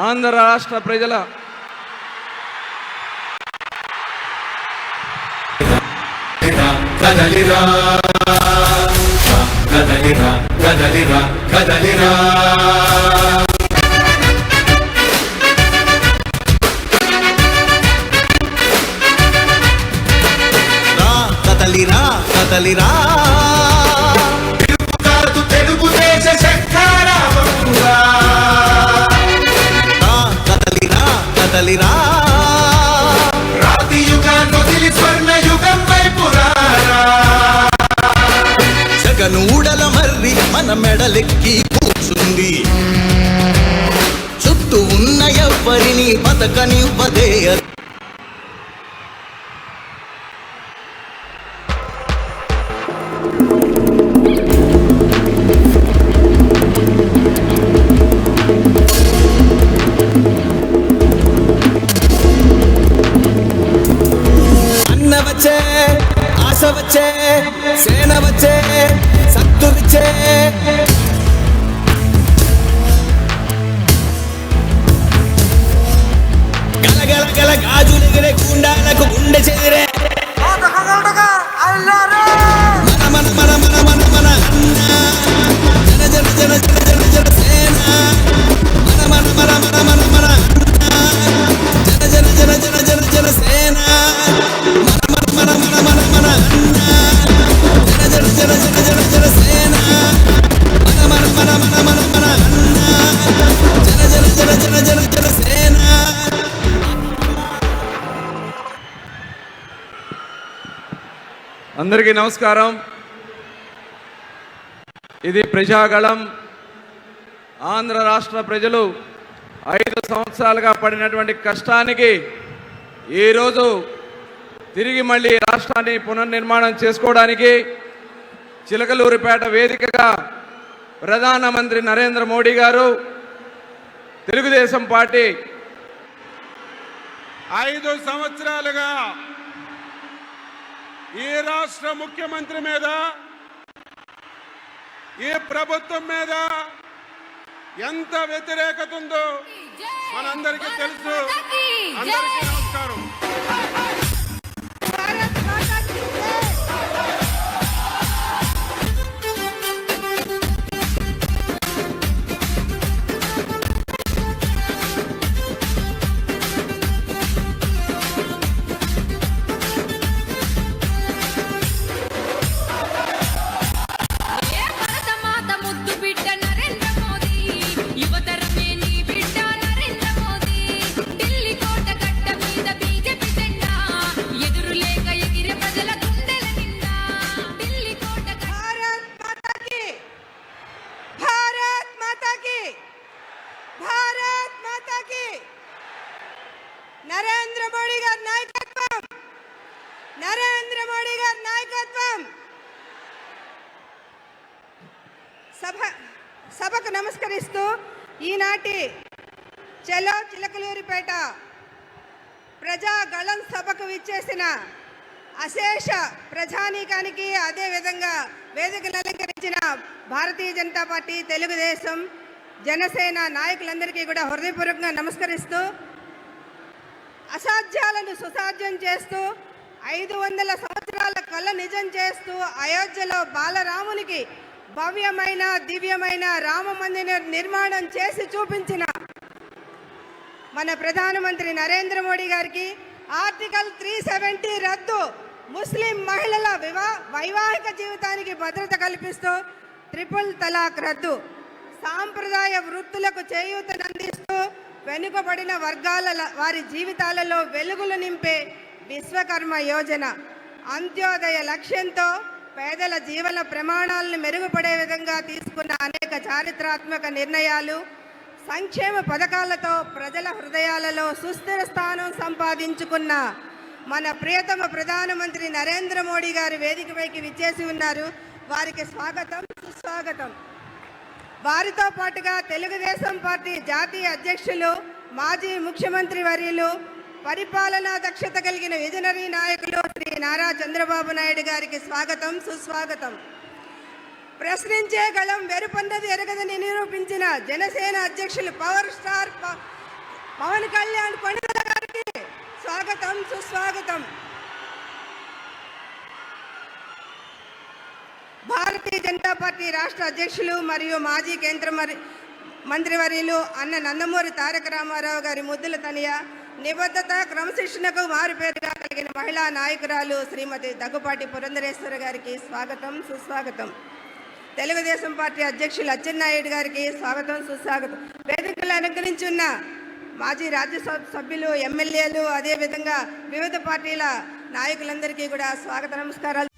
ఆంధ్ర రాష్ట్ర ప్రజల కదలిరా కదలిరా కదలిరా కదలిరా కదలిరా కదలిరా కాదు తెలుగుదేశ శంఖారావంగా కదలిరా కదలిరా రాతి యుగాన్ని వదిలి స్వర్ణ యుగం వైపు రారా జగను ఊడల మర్రి మన మెడలెక్కి కూర్చుంది చుట్టూ ఉన్న ఎవ్వరిని బతకనివ్వదే వచ్చే ఆశ వచ్చే సేన వచ్చే సత్తు వచ్చే గలగల గల గాజులెగిరే గుండాలకు గుండె చెదిరే మన మన మన మన మన మన జన జన జన జన జన జన సేన మన మన మన మన మన మన జన జన జన జన జన జన సేన మన మన మన మన జన జన జన జన జన జన సేన మన మన మన మన మన మన జన జన జన జన జన జన సేన. అందరికీ నమస్కారం. ఇది ప్రజాగళం. ఆంధ్ర రాష్ట్ర ప్రజలు 5 సంవత్సరాలుగా పడినటువంటి కష్టానికి ఈరోజు తిరిగి మళ్ళీ రాష్ట్రాన్ని పునర్నిర్మాణం చేసుకోవడానికి చిలకలూరిపేట వేదికగా ప్రధానమంత్రి నరేంద్ర మోడీ గారు తెలుగుదేశం పార్టీ 5 సంవత్సరాలుగా ఈ రాష్ట్ర ముఖ్యమంత్రి మీద ఈ ప్రభుత్వం మీద ఎంత వ్యతిరేకత ఉందో మనందరికీ తెలుసు. అందరికీ నమస్కారం. నరేంద్ర మోడీ గారి నాయకత్వం. సభకు నమస్కరిస్తూ ఈనాటి చలో చిలకలూరిపేట ప్రజాగళం సభకు విచ్చేసిన అశేష ప్రజానీకానికి, అదేవిధంగా వేదికలు అలంకరించిన భారతీయ జనతా పార్టీ, తెలుగుదేశం, జనసేన నాయకులందరికీ కూడా హృదయపూర్వకంగా నమస్కరిస్తూ, అసాధ్యాలను సుసాధ్యం చేస్తూ 500 సంవత్సరాల కళ నిజం చేస్తూ అయోధ్యలో బాలరామునికి భవ్యమైన దివ్యమైన రామ మందిర నిర్మాణం చేసి చూపించిన మన ప్రధానమంత్రి నరేంద్ర మోడీ గారికి ఆర్టికల్ 370 రద్దు, ముస్లిం మహిళల వైవాహిక జీవితానికి భద్రత కల్పిస్తూ ట్రిపుల్ తలాక్ రద్దు, సాంప్రదాయ వృత్తులకు చేయూతనందిస్తూ వెనుకబడిన వర్గాల వారి జీవితాలలో వెలుగులు నింపే విశ్వకర్మ యోజన, అంత్యోదయ లక్ష్యంతో పేదల జీవన ప్రమాణాలను మెరుగుపడే విధంగా తీసుకున్న అనేక చారిత్రాత్మక నిర్ణయాలు, సంక్షేమ పథకాలతో ప్రజల హృదయాలలో సుస్థిర స్థానం సంపాదించుకున్న మన ప్రియతమ ప్రధానమంత్రి నరేంద్ర మోడీ గారు వేదికపైకి విచ్చేసి ఉన్నారు. వారికి స్వాగతం, సుస్వాగతం. వారితో పాటుగా తెలుగుదేశం పార్టీ జాతీయ అధ్యక్షులు, మాజీ ముఖ్యమంత్రి వర్యులు, పరిపాలనా దక్షత కలిగిన విజనరీ నాయకులు శ్రీ నారా చంద్రబాబు నాయుడు గారికి స్వాగతం, సుస్వాగతం. ప్రశ్నించే గళం వెరుపన్నది ఎరగదని నిరూపించిన జనసేన అధ్యక్షులు పవర్ స్టార్ పవన్ కళ్యాణ్ పండుగ గారికి స్వాగతం, సుస్వాగతం. భారతీయ జనతా పార్టీ రాష్ట్ర అధ్యక్షులు మరియు మాజీ కేంద్ర మంత్రివర్యులు అన్న నందమూరి తారక రామారావు గారి ముద్దుల తనయ, నిబద్ధత క్రమశిక్షణకు మారుపేరుగా కలిగిన మహిళా నాయకురాలు శ్రీమతి దగ్గుపాటి పురంధరేశ్వరి గారికి స్వాగతం, సుస్వాగతం. తెలుగుదేశం పార్టీ అధ్యక్షులు అచ్చెన్నాయుడు గారికి స్వాగతం, సుస్వాగతం. వేదికలు అలంకరించున్న మాజీ రాజ్యసభ సభ్యులు, ఎమ్మెల్యేలు, అదేవిధంగా వివిధ పార్టీల నాయకులందరికీ కూడా స్వాగత నమస్కారాలు.